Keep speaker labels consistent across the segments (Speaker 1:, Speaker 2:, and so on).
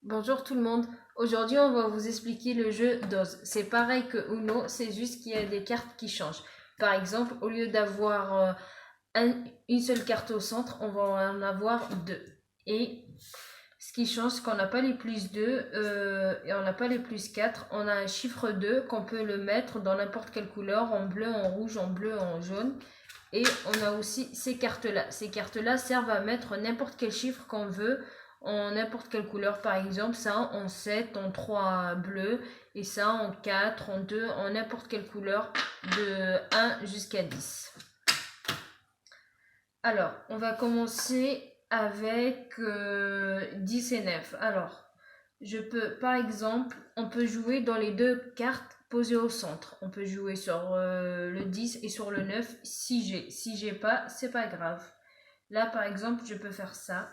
Speaker 1: Bonjour tout le monde. Aujourd'hui, on va vous expliquer le jeu d'Oz. C'est pareil que Uno, c'est juste qu'il y a des cartes qui changent. Par exemple, au lieu d'avoir une seule carte au centre, on va en avoir deux. Et ce qui change, c'est qu'on n'a pas les plus 2 et on n'a pas les plus 4. On a un chiffre 2 qu'on peut le mettre dans n'importe quelle couleur, en bleu, en rouge, en bleu, en jaune. Et on a aussi ces cartes-là. Ces cartes-là servent à mettre n'importe quel chiffre qu'on veut en n'importe quelle couleur. Par exemple, ça en 7, en 3 bleu, et ça en 4, en 2, en n'importe quelle couleur de 1 jusqu'à 10. Alors, on va commencer avec 10 et 9. Alors, par exemple, on peut jouer dans les deux cartes posées au centre. On peut jouer sur le 10 et sur le 9 si j'ai. Si j'ai pas, c'est pas grave. Là, par exemple, je peux faire ça.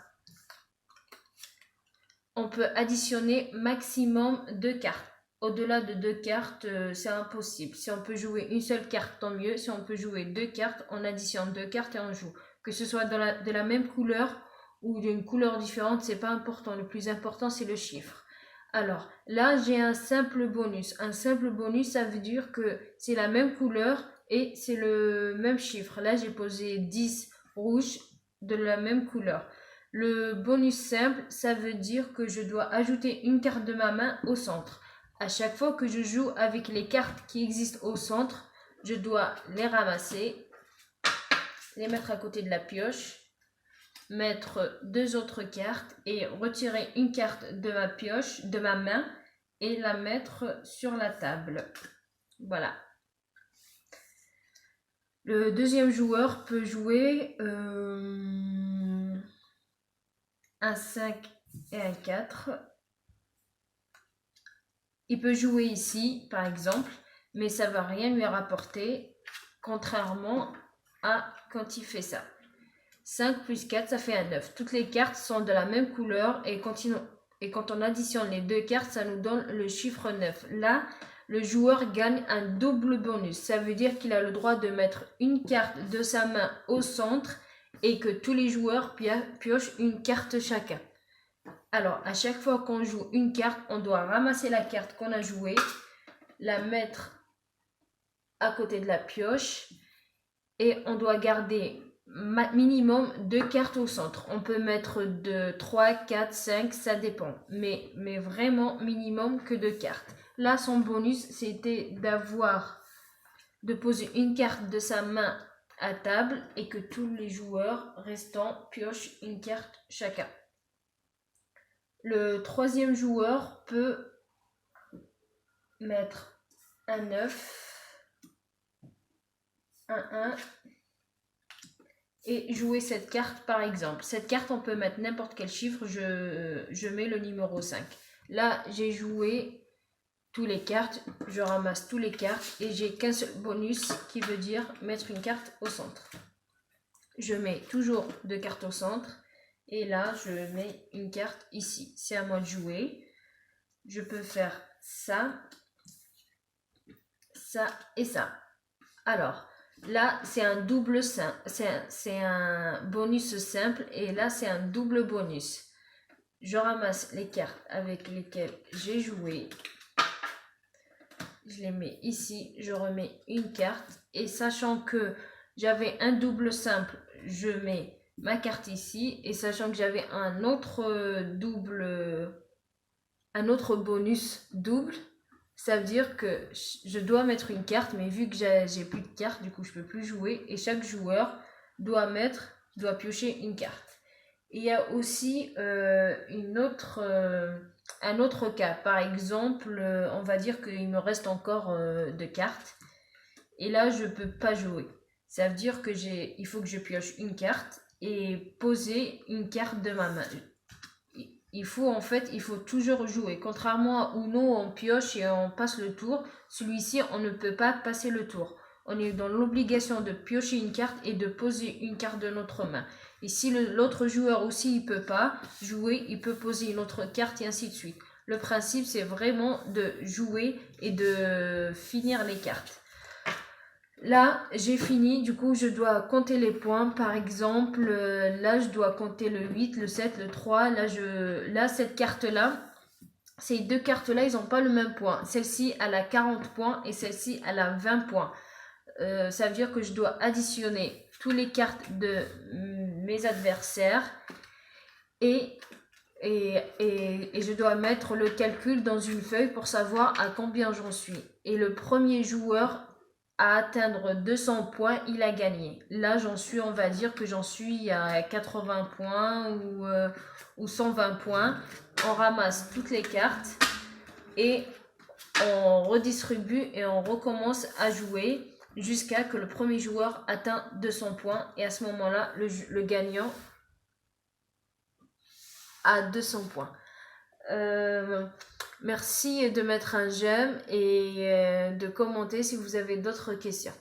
Speaker 1: On peut additionner maximum 2 cartes. Au-delà de 2 cartes, c'est impossible. Si on peut jouer une seule carte, tant mieux. Si on peut jouer 2 cartes, on additionne 2 cartes et on joue. Que ce soit de la même couleur ou d'une couleur différente, c'est pas important. Le plus important, c'est le chiffre. Alors, là, j'ai un simple bonus. Un simple bonus, ça veut dire que c'est la même couleur et c'est le même chiffre. Là, j'ai posé 10 rouges de la même couleur. Le bonus simple, ça veut dire que je dois ajouter une carte de ma main au centre. À chaque fois que je joue avec les cartes qui existent au centre, je dois les ramasser, les mettre à côté de la pioche, mettre deux autres cartes et retirer une carte de ma pioche, de ma main, et la mettre sur la table. Voilà. Le deuxième joueur peut jouer un 5 et un 4. Il peut jouer ici, par exemple, mais ça ne va rien lui rapporter, contrairement à quand il fait ça. 5 plus 4, ça fait un 9. Toutes les cartes sont de la même couleur et quand on additionne les deux cartes, ça nous donne le chiffre 9. Là, le joueur gagne un double bonus. Ça veut dire qu'il a le droit de mettre une carte de sa main au centre et que tous les joueurs piochent une carte chacun. Alors, à chaque fois qu'on joue une carte, on doit ramasser la carte qu'on a jouée, la mettre à côté de la pioche et on doit garder minimum 2 cartes au centre. On peut mettre de 3, 4, 5, ça dépend. Mais vraiment minimum que 2 cartes. Là, son bonus, c'était de poser une carte de sa main à table et que tous les joueurs restants piochent une carte chacun. Le troisième joueur peut mettre un 9, un 1 et jouer cette carte par exemple. Cette carte, on peut mettre n'importe quel chiffre, je mets le numéro 5. Là, j'ai joué tous les cartes, je ramasse tous les cartes et j'ai qu'un seul bonus qui veut dire mettre une carte au centre. Je mets toujours 2 cartes au centre. Et là, je mets une carte ici. C'est à moi de jouer. Je peux faire ça, ça et ça. Alors, là, c'est un double simple. C'est un bonus simple. Et là, c'est un double bonus. Je ramasse les cartes avec lesquelles j'ai joué. Je les mets ici. Je remets une carte. Et sachant que j'avais un double simple, je mets ma carte ici, et sachant que j'avais un autre bonus double, ça veut dire que je dois mettre une carte, mais vu que j'ai plus de cartes, du coup je peux plus jouer, et chaque joueur doit piocher une carte. Et il y a aussi un autre cas. Par exemple, on va dire qu'il me reste encore 2 cartes, et là je peux pas jouer. Ça veut dire il faut que je pioche une carte et poser une carte de ma main. Il faut toujours jouer. Contrairement à Uno, on pioche et on passe le tour. Celui-ci, on ne peut pas passer le tour. On est dans l'obligation de piocher une carte et de poser une carte de notre main. Et si l'autre joueur aussi il peut pas jouer, il peut poser une autre carte et ainsi de suite. Le principe, c'est vraiment de jouer et de finir les cartes. Là, j'ai fini, du coup, je dois compter les points. Par exemple, là, je dois compter le 8, le 7, le 3. Là, cette carte-là, ces deux cartes-là, ils n'ont pas le même point. Celle-ci, elle a 40 points et celle-ci, elle a 20 points. Ça veut dire que je dois additionner toutes les cartes de mes adversaires et je dois mettre le calcul dans une feuille pour savoir à combien j'en suis. Et le premier joueur à atteindre 200 points, il a gagné. Là, j'en suis, on va dire que j'en suis à 80 points ou 120 points. On ramasse toutes les cartes et on redistribue et on recommence à jouer jusqu'à que le premier joueur atteint 200 points. Et à ce moment-là, le gagnant a 200 points. Merci de mettre un j'aime et de commenter si vous avez d'autres questions.